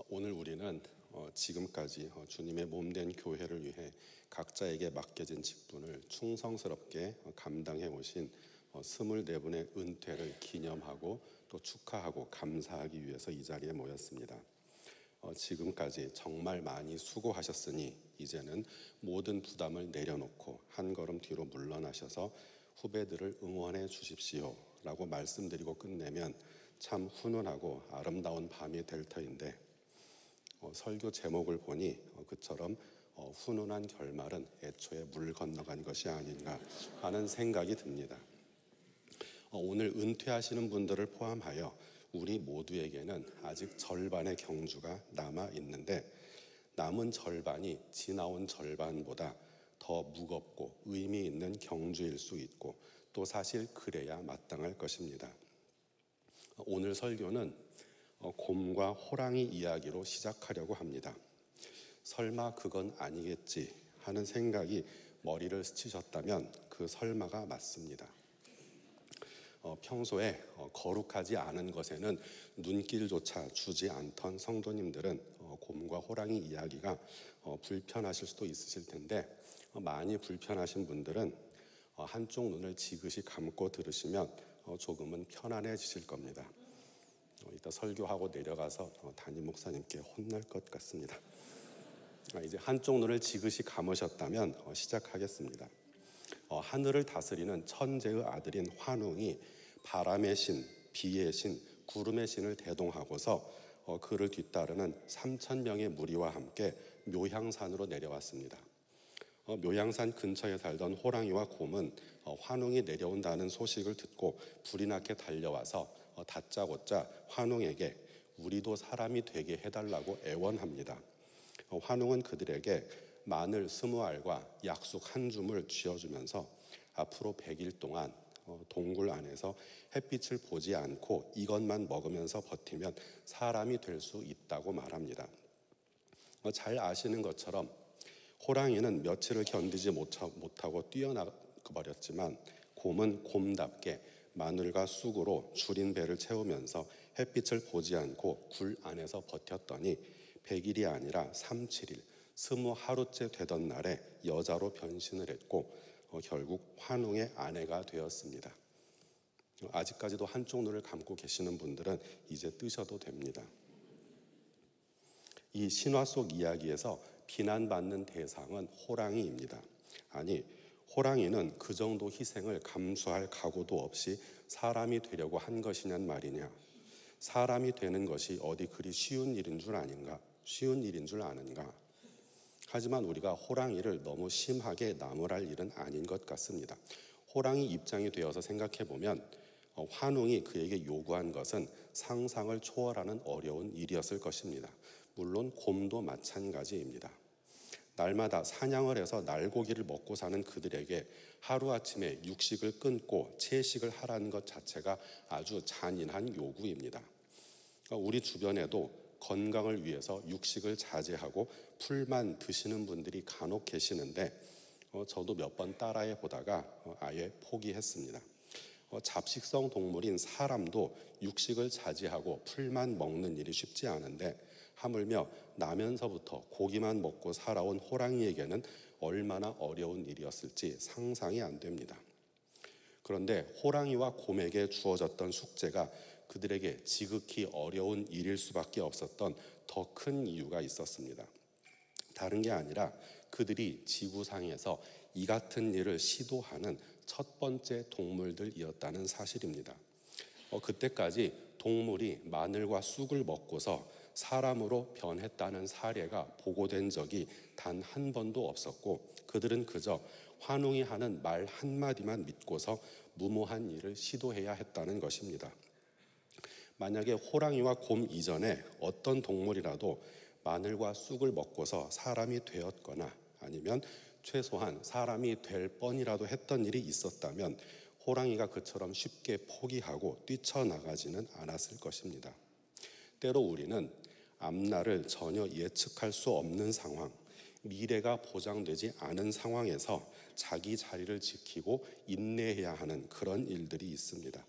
오늘 우리는 지금까지 주님의 몸된 교회를 위해 각자에게 맡겨진 직분을 충성스럽게 감당해 오신 24분의 은퇴를 기념하고 또 축하하고 감사하기 위해서 이 자리에 모였습니다. 지금까지 정말 많이 수고하셨으니 이제는 모든 부담을 내려놓고 한 걸음 뒤로 물러나셔서 후배들을 응원해 주십시오 라고 말씀드리고 끝내면 참 훈훈하고 아름다운 밤이 될 터인데 설교 제목을 보니 그처럼 훈훈한 결말은 애초에 물 건너간 것이 아닌가 하는 생각이 듭니다. 오늘 은퇴하시는 분들을 포함하여 우리 모두에게는 아직 절반의 경주가 남아 있는데 남은 절반이 지나온 절반보다 더 무겁고 의미 있는 경주일 수 있고 또 사실 그래야 마땅할 것입니다. 오늘 설교는 곰과 호랑이 이야기로 시작하려고 합니다. 설마 그건 아니겠지 하는 생각이 머리를 스치셨다면 그 설마가 맞습니다. 평소에 거룩하지 않은 것에는 눈길조차 주지 않던 성도님들은 곰과 호랑이 이야기가 불편하실 수도 있으실 텐데 많이 불편하신 분들은 한쪽 눈을 지그시 감고 들으시면 조금은 편안해지실 겁니다. 이따 설교하고 내려가서 담임 목사님께 혼날 것 같습니다. 이제 한쪽 눈을 지그시 감으셨다면 시작하겠습니다. 하늘을 다스리는 천재의 아들인 환웅이 바람의 신, 비의 신, 구름의 신을 대동하고서 그를 뒤따르는 3,000명의 무리와 함께 묘향산으로 내려왔습니다. 묘향산 근처에 살던 호랑이와 곰은 환웅이 내려온다는 소식을 듣고 불이 나게 달려와서 다짜고짜 환웅에게 우리도 사람이 되게 해달라고 애원합니다. 환웅은 그들에게 마늘 20알과 약속 1줌을 쥐어주면서 앞으로 100일 동안 동굴 안에서 햇빛을 보지 않고 이것만 먹으면서 버티면 사람이 될 수 있다고 말합니다. 잘 아시는 것처럼 호랑이는 며칠을 견디지 못하고 뛰어나버렸지만 곰은 곰답게 마늘과 쑥으로 줄인 배를 채우면서 햇빛을 보지 않고 굴 안에서 버텼더니 100일이 아니라 37일 20하루째 되던 날에 여자로 변신을 했고 결국 환웅의 아내가 되었습니다. 아직까지도 한쪽 눈을 감고 계시는 분들은 이제 뜨셔도 됩니다. 이 신화 속 이야기에서 비난받는 대상은 호랑이입니다. 아니, 호랑이는 그 정도 희생을 감수할 각오도 없이 사람이 되려고 한 것이냔 말이냐. 사람이 되는 것이 어디 그리 쉬운 일인 줄 아는가. 하지만 우리가 호랑이를 너무 심하게 나무랄 일은 아닌 것 같습니다. 호랑이 입장이 되어서 생각해보면 환웅이 그에게 요구한 것은 상상을 초월하는 어려운 일이었을 것입니다. 물론 곰도 마찬가지입니다. 날마다 사냥을 해서 날고기를 먹고 사는 그들에게 하루아침에 육식을 끊고 채식을 하라는 것 자체가 아주 잔인한 요구입니다. 우리 주변에도 건강을 위해서 육식을 자제하고 풀만 드시는 분들이 간혹 계시는데 저도 몇 번 따라해 보다가 아예 포기했습니다. 잡식성 동물인 사람도 육식을 자제하고 풀만 먹는 일이 쉽지 않은데 하물며 나면서부터 고기만 먹고 살아온 호랑이에게는 얼마나 어려운 일이었을지 상상이 안 됩니다. 그런데 호랑이와 곰에게 주어졌던 숙제가 그들에게 지극히 어려운 일일 수밖에 없었던 더 큰 이유가 있었습니다. 다른 게 아니라 그들이 지구상에서 이 같은 일을 시도하는 첫 번째 동물들이었다는 사실입니다. 그때까지 동물이 마늘과 쑥을 먹고서 사람으로 변했다는 사례가 보고된 적이 단 한 번도 없었고 그들은 그저 환웅이 하는 말 한마디만 믿고서 무모한 일을 시도해야 했다는 것입니다. 만약에 호랑이와 곰 이전에 어떤 동물이라도 마늘과 쑥을 먹고서 사람이 되었거나 아니면 최소한 사람이 될 뻔이라도 했던 일이 있었다면 호랑이가 그처럼 쉽게 포기하고 뛰쳐나가지는 않았을 것입니다. 때로 우리는 앞날을 전혀 예측할 수 없는 상황, 미래가 보장되지 않은 상황에서 자기 자리를 지키고 인내해야 하는 그런 일들이 있습니다.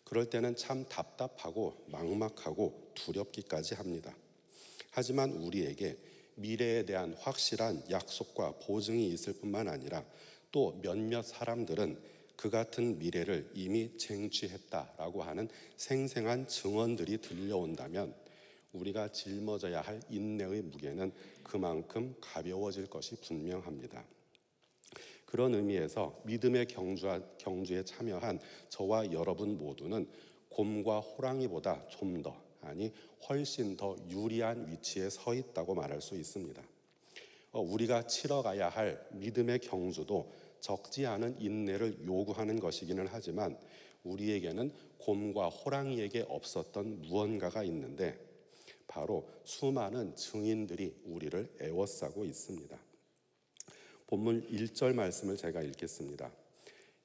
그럴 때는 참 답답하고 막막하고 두렵기까지 합니다. 하지만 우리에게 미래에 대한 확실한 약속과 보증이 있을 뿐만 아니라 또 몇몇 사람들은 그 같은 미래를 이미 쟁취했다라고 하는 생생한 증언들이 들려온다면 우리가 짊어져야 할 인내의 무게는 그만큼 가벼워질 것이 분명합니다. 그런 의미에서 믿음의 경주에 참여한 저와 여러분 모두는 곰과 호랑이보다 좀 더, 아니 훨씬 더 유리한 위치에 서 있다고 말할 수 있습니다. 우리가 치러가야 할 믿음의 경주도 적지 않은 인내를 요구하는 것이기는 하지만 우리에게는 곰과 호랑이에게 없었던 무언가가 있는데 바로 수많은 증인들이 우리를 애워싸고 있습니다. 본문 1절 말씀을 제가 읽겠습니다.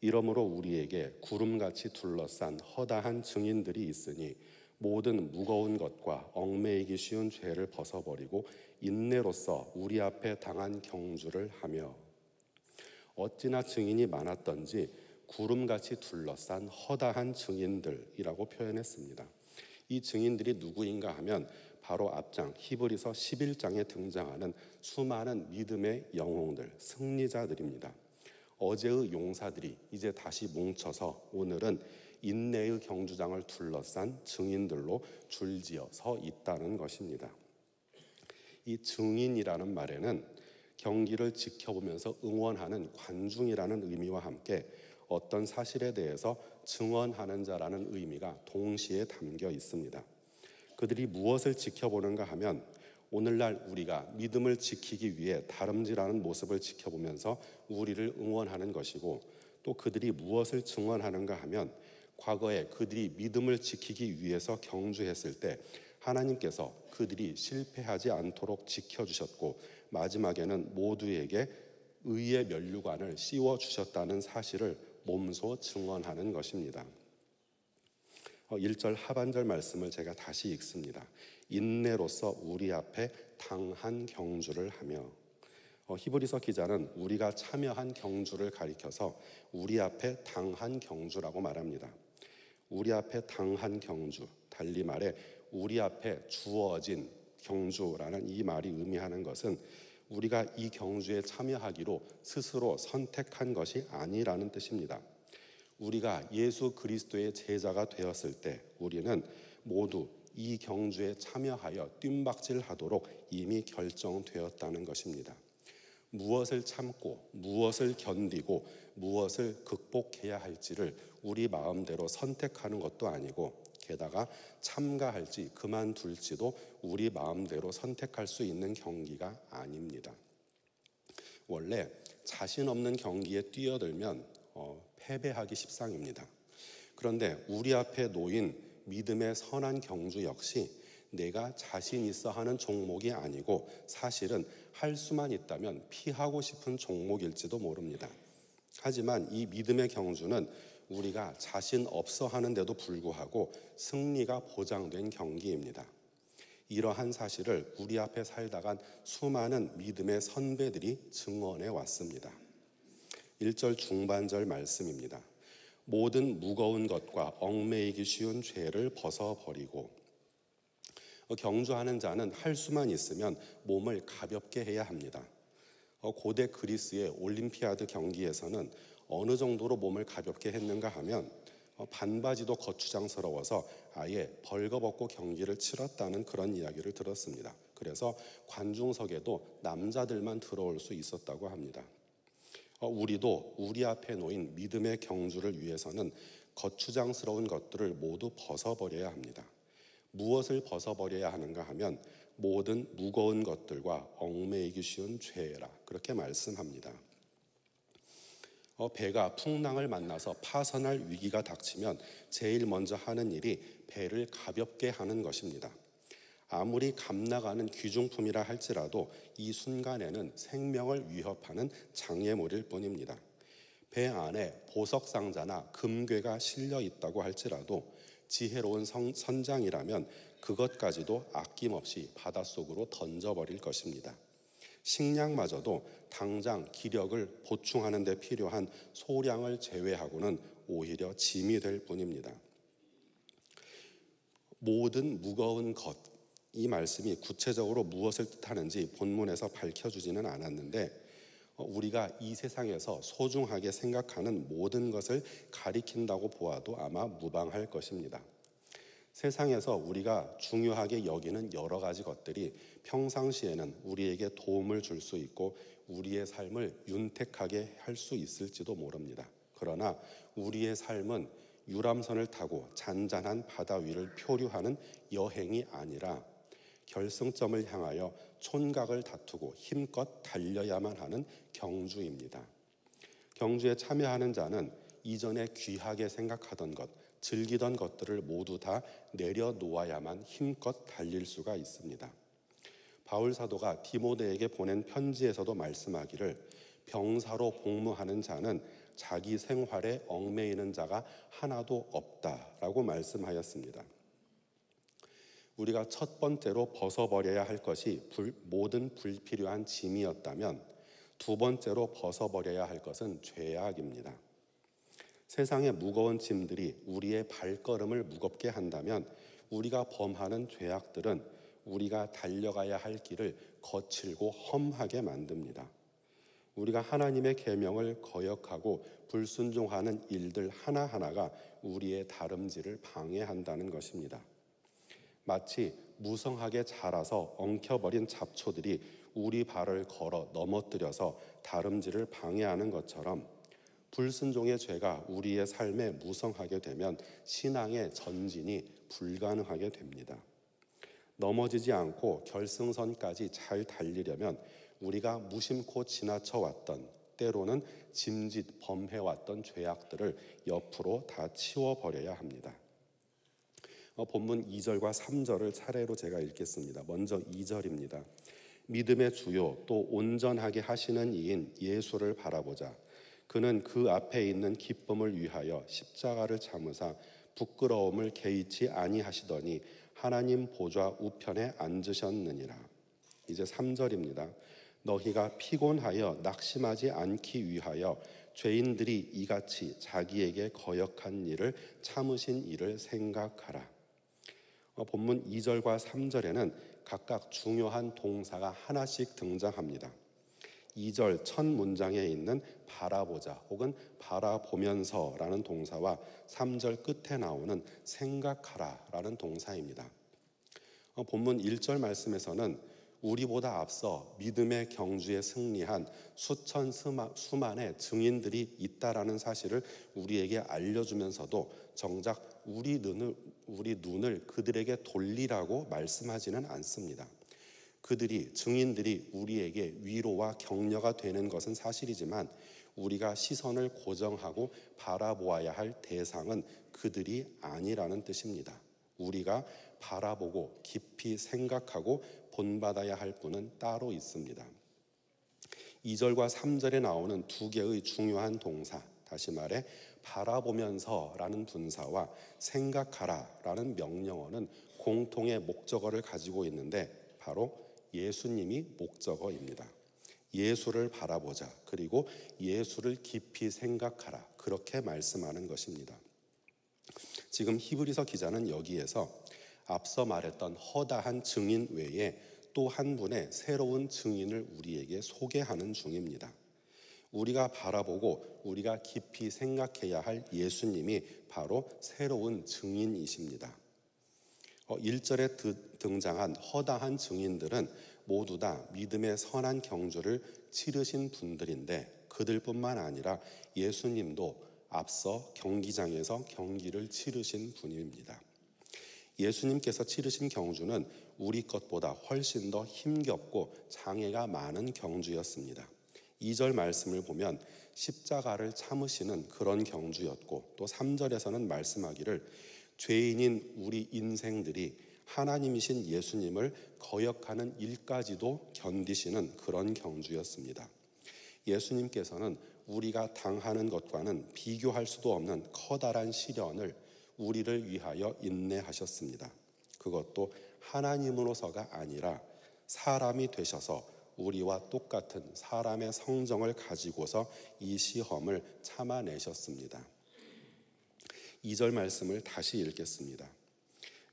이러므로 우리에게 구름같이 둘러싼 허다한 증인들이 있으니 모든 무거운 것과 얽매이기 쉬운 죄를 벗어버리고 인내로써 우리 앞에 당한 경주를 하며. 어찌나 증인이 많았던지 구름같이 둘러싼 허다한 증인들이라고 표현했습니다. 이 증인들이 누구인가 하면 바로 앞장 히브리서 11장에 등장하는 수많은 믿음의 영웅들, 승리자들입니다. 어제의 용사들이 이제 다시 뭉쳐서 오늘은 인내의 경주장을 둘러싼 증인들로 줄지어 서 있다는 것입니다. 이 증인이라는 말에는 경기를 지켜보면서 응원하는 관중이라는 의미와 함께 어떤 사실에 대해서 증언하는 자라는 의미가 동시에 담겨 있습니다. 그들이 무엇을 지켜보는가 하면 오늘날 우리가 믿음을 지키기 위해 다름질하는 모습을 지켜보면서 우리를 응원하는 것이고, 또 그들이 무엇을 증언하는가 하면 과거에 그들이 믿음을 지키기 위해서 경주했을 때 하나님께서 그들이 실패하지 않도록 지켜주셨고 마지막에는 모두에게 의의 면류관을 씌워주셨다는 사실을 몸소 증언하는 것입니다. 1절 하반절 말씀을 제가 다시 읽습니다. 인내로써 우리 앞에 당한 경주를 하며. 히브리서 기자는 우리가 참여한 경주를 가리켜서 우리 앞에 당한 경주라고 말합니다. 우리 앞에 당한 경주, 달리 말해 우리 앞에 주어진 경주라는 이 말이 의미하는 것은 우리가 이 경주에 참여하기로 스스로 선택한 것이 아니라는 뜻입니다. 우리가 예수 그리스도의 제자가 되었을 때 우리는 모두 이 경주에 참여하여 뜀박질하도록 이미 결정되었다는 것입니다. 무엇을 참고 무엇을 견디고 무엇을 극복해야 할지를 우리 마음대로 선택하는 것도 아니고 게다가 참가할지 그만둘지도 우리 마음대로 선택할 수 있는 경기가 아닙니다. 원래 자신 없는 경기에 뛰어들면 패배하기 십상입니다. 그런데 우리 앞에 놓인 믿음의 선한 경주 역시 내가 자신 있어 하는 종목이 아니고 사실은 할 수만 있다면 피하고 싶은 종목일지도 모릅니다. 하지만 이 믿음의 경주는 우리가 자신 없어 하는데도 불구하고 승리가 보장된 경기입니다. 이러한 사실을 우리 앞에 살다간 수많은 믿음의 선배들이 증언해 왔습니다. 1절 중반절 말씀입니다. 모든 무거운 것과 얽매이기 쉬운 죄를 벗어버리고. 경주하는 자는 할 수만 있으면 몸을 가볍게 해야 합니다. 고대 그리스의 올림피아드 경기에서는 어느 정도로 몸을 가볍게 했는가 하면 반바지도 거추장스러워서 아예 벌거벗고 경기를 치렀다는 그런 이야기를 들었습니다. 그래서 관중석에도 남자들만 들어올 수 있었다고 합니다. 우리도 우리 앞에 놓인 믿음의 경주를 위해서는 거추장스러운 것들을 모두 벗어버려야 합니다. 무엇을 벗어버려야 하는가 하면 모든 무거운 것들과 얽매이기 쉬운 죄라 그렇게 말씀합니다. 배가 풍랑을 만나서 파선할 위기가 닥치면 제일 먼저 하는 일이 배를 가볍게 하는 것입니다. 아무리 값나가는 귀중품이라 할지라도 이 순간에는 생명을 위협하는 장애물일 뿐입니다. 배 안에 보석상자나 금괴가 실려 있다고 할지라도 지혜로운 선장이라면 그것까지도 아낌없이 바닷속으로 던져버릴 것입니다. 식량마저도 당장 기력을 보충하는 데 필요한 소량을 제외하고는 오히려 짐이 될 뿐입니다. 모든 무거운 것, 이 말씀이 구체적으로 무엇을 뜻하는지 본문에서 밝혀주지는 않았는데 우리가 이 세상에서 소중하게 생각하는 모든 것을 가리킨다고 보아도 아마 무방할 것입니다. 세상에서 우리가 중요하게 여기는 여러 가지 것들이 평상시에는 우리에게 도움을 줄 수 있고 우리의 삶을 윤택하게 할 수 있을지도 모릅니다. 그러나 우리의 삶은 유람선을 타고 잔잔한 바다 위를 표류하는 여행이 아니라 결승점을 향하여 촌각을 다투고 힘껏 달려야만 하는 경주입니다. 경주에 참여하는 자는 이전에 귀하게 생각하던 것, 즐기던 것들을 모두 다 내려놓아야만 힘껏 달릴 수가 있습니다. 바울 사도가 디모데에게 보낸 편지에서도 말씀하기를 병사로 복무하는 자는 자기 생활에 얽매이는 자가 하나도 없다라고 말씀하였습니다. 우리가 첫 번째로 벗어버려야 할 것이 모든 불필요한 짐이었다면 두 번째로 벗어버려야 할 것은 죄악입니다. 세상의 무거운 짐들이 우리의 발걸음을 무겁게 한다면 우리가 범하는 죄악들은 우리가 달려가야 할 길을 거칠고 험하게 만듭니다. 우리가 하나님의 계명을 거역하고 불순종하는 일들 하나하나가 우리의 다름질을 방해한다는 것입니다. 마치 무성하게 자라서 엉켜버린 잡초들이 우리 발을 걸어 넘어뜨려서 다름질을 방해하는 것처럼 불순종의 죄가 우리의 삶에 무성하게 되면 신앙의 전진이 불가능하게 됩니다. 넘어지지 않고 결승선까지 잘 달리려면 우리가 무심코 지나쳐왔던 때로는 짐짓 범해왔던 죄악들을 옆으로 다 치워버려야 합니다. 본문 2절과 3절을 차례로 제가 읽겠습니다. 먼저 2절입니다. 믿음의 주요 또 온전하게 하시는 이인 예수를 바라보자. 그는 그 앞에 있는 기쁨을 위하여 십자가를 참으사 부끄러움을 개의치 아니하시더니 하나님 보좌 우편에 앉으셨느니라. 이제 3절입니다. 너희가 피곤하여 낙심하지 않기 위하여 죄인들이 이같이 자기에게 거역한 일을 참으신 일을 생각하라. 본문 2절과 3절에는 각각 중요한 동사가 하나씩 등장합니다. 2절 첫 문장에 있는 바라보자 혹은 바라보면서라는 동사와 3절 끝에 나오는 생각하라라는 동사입니다. 본문 1절 말씀에서는 우리보다 앞서 믿음의 경주에 승리한 수만의 증인들이 있다라는 사실을 우리에게 알려주면서도 정작 우리 눈을 그들에게 돌리라고 말씀하지는 않습니다. 증인들이 우리에게 위로와 격려가 되는 것은 사실이지만 우리가 시선을 고정하고 바라보아야 할 대상은 그들이 아니라는 뜻입니다. 우리가 바라보고 깊이 생각하고 본받아야 할 분은 따로 있습니다. 2절과 3절에 나오는 두 개의 중요한 동사, 다시 말해 바라보면서라는 분사와 생각하라라는 명령어는 공통의 목적어를 가지고 있는데 바로 예수님이 목적어입니다. 예수를 바라보자, 그리고 예수를 깊이 생각하라, 그렇게 말씀하는 것입니다. 지금 히브리서 기자는 여기에서 앞서 말했던 허다한 증인 외에 또 한 분의 새로운 증인을 우리에게 소개하는 중입니다. 우리가 바라보고 우리가 깊이 생각해야 할 예수님이 바로 새로운 증인이십니다. 1절에 등장한 허다한 증인들은 모두 다 믿음의 선한 경주를 치르신 분들인데 그들뿐만 아니라 예수님도 앞서 경기장에서 경기를 치르신 분입니다. 예수님께서 치르신 경주는 우리 것보다 훨씬 더 힘겹고 장애가 많은 경주였습니다. 2절 말씀을 보면 십자가를 참으시는 그런 경주였고 또 3절에서는 말씀하기를 죄인인 우리 인생들이 하나님이신 예수님을 거역하는 일까지도 견디시는 그런 경주였습니다. 예수님께서는 우리가 당하는 것과는 비교할 수도 없는 커다란 시련을 우리를 위하여 인내하셨습니다. 그것도 하나님으로서가 아니라 사람이 되셔서 우리와 똑같은 사람의 성정을 가지고서 이 시험을 참아내셨습니다. 2절 말씀을 다시 읽겠습니다.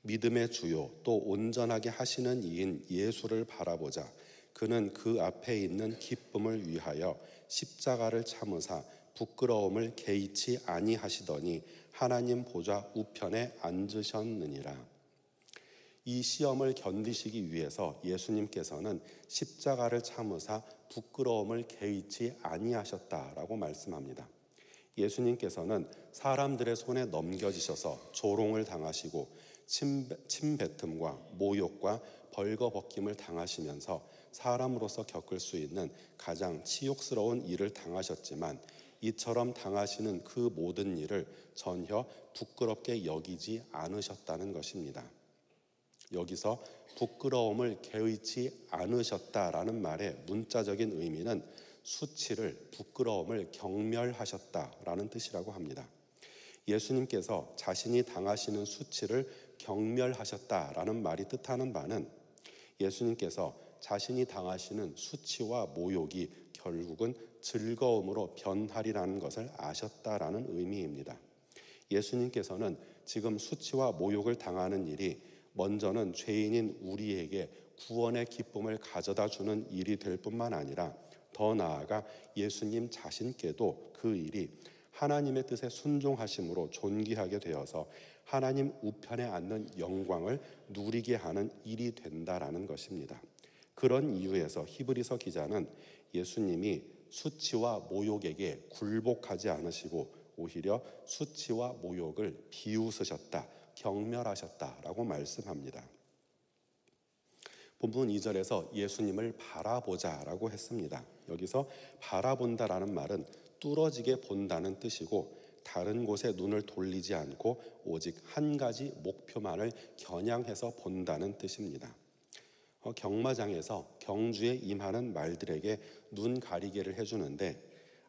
믿음의 주요 또 온전하게 하시는 이인 예수를 바라보자. 그는 그 앞에 있는 기쁨을 위하여 십자가를 참으사 부끄러움을 개의치 아니하시더니 하나님 보좌 우편에 앉으셨느니라. 이 시험을 견디시기 위해서 예수님께서는 십자가를 참으사 부끄러움을 개의치 아니하셨다라고 말씀합니다. 예수님께서는 사람들의 손에 넘겨지셔서 조롱을 당하시고 침뱉음과 모욕과 벌거벗김을 당하시면서 사람으로서 겪을 수 있는 가장 치욕스러운 일을 당하셨지만 이처럼 당하시는 그 모든 일을 전혀 부끄럽게 여기지 않으셨다는 것입니다. 여기서 부끄러움을 개의치 않으셨다라는 말의 문자적인 의미는 수치를, 부끄러움을 경멸하셨다라는 뜻이라고 합니다. 예수님께서 자신이 당하시는 수치를 경멸하셨다라는 말이 뜻하는 바는 예수님께서 자신이 당하시는 수치와 모욕이 결국은 즐거움으로 변하리라는 것을 아셨다라는 의미입니다. 예수님께서는 지금 수치와 모욕을 당하는 일이 먼저는 죄인인 우리에게 구원의 기쁨을 가져다 주는 일이 될 뿐만 아니라 더 나아가 예수님 자신께도 그 일이 하나님의 뜻에 순종하심으로 존귀하게 되어서 하나님 우편에 앉는 영광을 누리게 하는 일이 된다라는 것입니다. 그런 이유에서 히브리서 기자는 예수님이 수치와 모욕에게 굴복하지 않으시고 오히려 수치와 모욕을 비웃으셨다, 경멸하셨다라고 말씀합니다. 본문 2절에서 예수님을 바라보자라고 했습니다. 여기서 바라본다라는 말은 뚫어지게 본다는 뜻이고 다른 곳에 눈을 돌리지 않고 오직 한 가지 목표만을 겨냥해서 본다는 뜻입니다. 경마장에서 경주에 임하는 말들에게 눈 가리개를 해주는데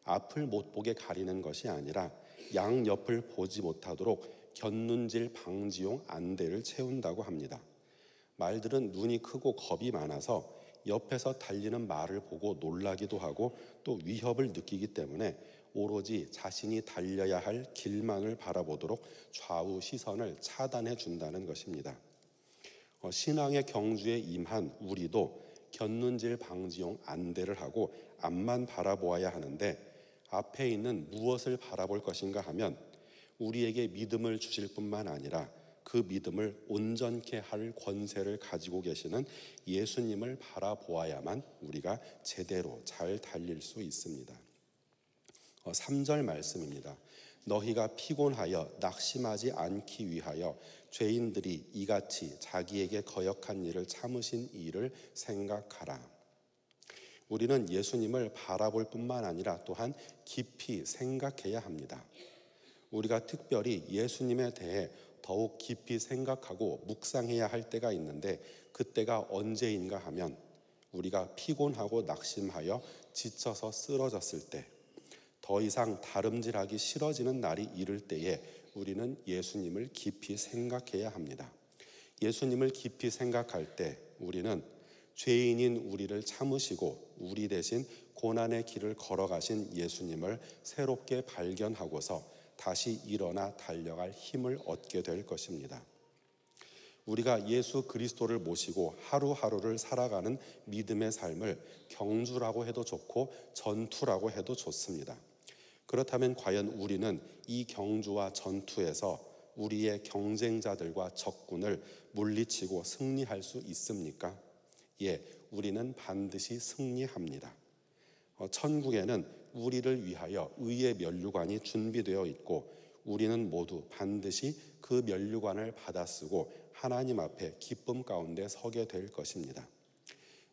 앞을 못 보게 가리는 것이 아니라 양옆을 보지 못하도록 곁눈질 방지용 안대를 채운다고 합니다. 말들은 눈이 크고 겁이 많아서 옆에서 달리는 말을 보고 놀라기도 하고 또 위협을 느끼기 때문에 오로지 자신이 달려야 할 길만을 바라보도록 좌우 시선을 차단해 준다는 것입니다. 신앙의 경주에 임한 우리도 곁눈질 방지용 안대를 하고 앞만 바라보아야 하는데 앞에 있는 무엇을 바라볼 것인가 하면 우리에게 믿음을 주실 뿐만 아니라 그 믿음을 온전케 할 권세를 가지고 계시는 예수님을 바라보아야만 우리가 제대로 잘 달릴 수 있습니다. 3절 말씀입니다. 너희가 피곤하여 낙심하지 않기 위하여 죄인들이 이같이 자기에게 거역한 일을 참으신 일을 생각하라. 우리는 예수님을 바라볼 뿐만 아니라 또한 깊이 생각해야 합니다. 우리가 특별히 예수님에 대해 더욱 깊이 생각하고 묵상해야 할 때가 있는데 그때가 언제인가 하면 우리가 피곤하고 낙심하여 지쳐서 쓰러졌을 때, 더 이상 다름질하기 싫어지는 날이 이를 때에 우리는 예수님을 깊이 생각해야 합니다. 예수님을 깊이 생각할 때 우리는 죄인인 우리를 참으시고 우리 대신 고난의 길을 걸어가신 예수님을 새롭게 발견하고서 다시 일어나 달려갈 힘을 얻게 될 것입니다. 우리가 예수 그리스도를 모시고 하루하루를 살아가는 믿음의 삶을 경주라고 해도 좋고 전투라고 해도 좋습니다. 그렇다면 과연 우리는 이 경주와 전투에서 우리의 경쟁자들과 적군을 물리치고 승리할 수 있습니까? 예, 우리는 반드시 승리합니다. 천국에는 우리를 위하여 의의 면류관이 준비되어 있고 우리는 모두 반드시 그 면류관을 받아쓰고 하나님 앞에 기쁨 가운데 서게 될 것입니다.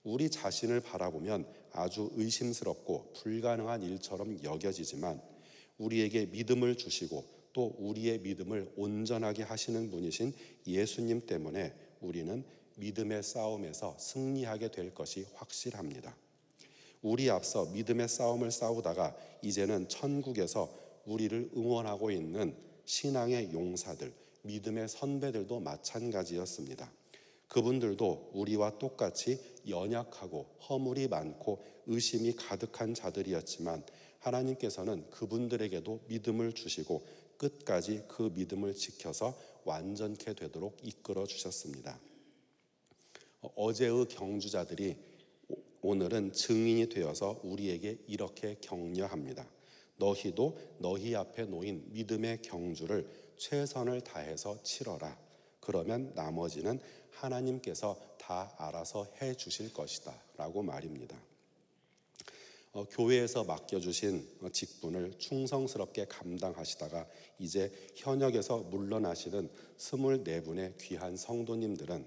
우리 자신을 바라보면 아주 의심스럽고 불가능한 일처럼 여겨지지만 우리에게 믿음을 주시고 또 우리의 믿음을 온전하게 하시는 분이신 예수님 때문에 우리는 믿음의 싸움에서 승리하게 될 것이 확실합니다. 우리 앞서 믿음의 싸움을 싸우다가 이제는 천국에서 우리를 응원하고 있는 신앙의 용사들, 믿음의 선배들도 마찬가지였습니다. 그분들도 우리와 똑같이 연약하고 허물이 많고 의심이 가득한 자들이었지만 하나님께서는 그분들에게도 믿음을 주시고 끝까지 그 믿음을 지켜서 완전케 되도록 이끌어 주셨습니다. 어제의 경주자들이 오늘은 증인이 되어서 우리에게 이렇게 격려합니다. 너희도 너희 앞에 놓인 믿음의 경주를 최선을 다해서 치러라. 그러면 나머지는 하나님께서 다 알아서 해 주실 것이다 라고 말입니다. 교회에서 맡겨주신 직분을 충성스럽게 감당하시다가 이제 현역에서 물러나시는 24분의 귀한 성도님들은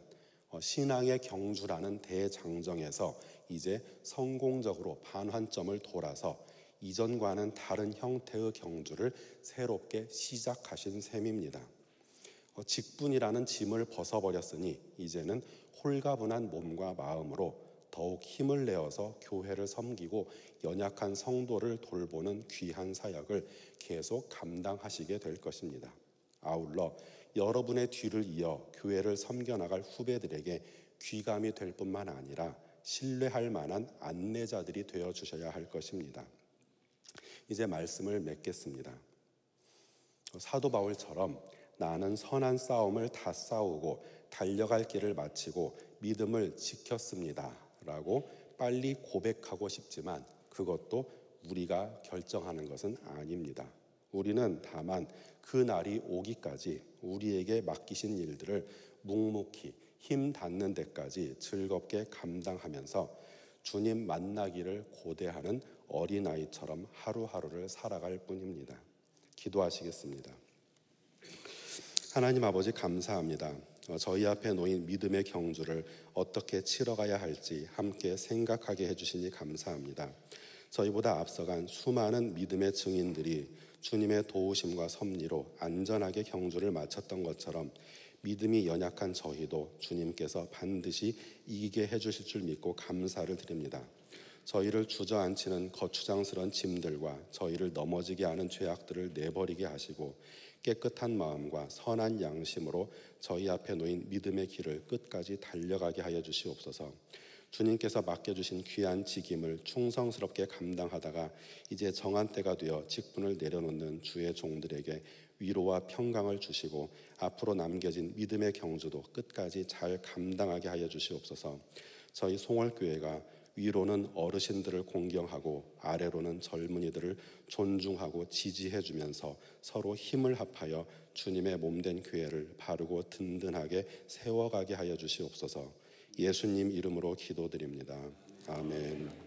신앙의 경주라는 대장정에서 이제 성공적으로 반환점을 돌아서 이전과는 다른 형태의 경주를 새롭게 시작하신 셈입니다. 직분이라는 짐을 벗어버렸으니 이제는 홀가분한 몸과 마음으로 더욱 힘을 내어서 교회를 섬기고 연약한 성도를 돌보는 귀한 사역을 계속 감당하시게 될 것입니다. 아울러 여러분의 뒤를 이어 교회를 섬겨나갈 후배들에게 귀감이 될 뿐만 아니라 신뢰할 만한 안내자들이 되어 주셔야 할 것입니다. 이제 말씀을 맺겠습니다. 사도 바울처럼 나는 선한 싸움을 다 싸우고 달려갈 길을 마치고 믿음을 지켰습니다 라고 빨리 고백하고 싶지만 그것도 우리가 결정하는 것은 아닙니다. 우리는 다만 그 날이 오기까지 우리에게 맡기신 일들을 묵묵히 힘 닿는 데까지 즐겁게 감당하면서 주님 만나기를 고대하는 어린아이처럼 하루하루를 살아갈 뿐입니다. 기도하시겠습니다. 하나님 아버지 감사합니다. 저희 앞에 놓인 믿음의 경주를 어떻게 치러가야 할지 함께 생각하게 해주시니 감사합니다. 저희보다 앞서간 수많은 믿음의 증인들이 주님의 도우심과 섭리로 안전하게 경주를 마쳤던 것처럼 믿음이 연약한 저희도 주님께서 반드시 이기게 해주실 줄 믿고 감사를 드립니다. 저희를 주저앉히는 거추장스러운 짐들과 저희를 넘어지게 하는 죄악들을 내버리게 하시고 깨끗한 마음과 선한 양심으로 저희 앞에 놓인 믿음의 길을 끝까지 달려가게 하여 주시옵소서. 주님께서 맡겨주신 귀한 직임을 충성스럽게 감당하다가 이제 정한 때가 되어 직분을 내려놓는 주의 종들에게 위로와 평강을 주시고 앞으로 남겨진 믿음의 경주도 끝까지 잘 감당하게 하여 주시옵소서. 저희 송월교회가 위로는 어르신들을 공경하고 아래로는 젊은이들을 존중하고 지지해주면서 서로 힘을 합하여 주님의 몸된 교회를 바르고 든든하게 세워가게 하여 주시옵소서. 예수님 이름으로 기도드립니다. 아멘.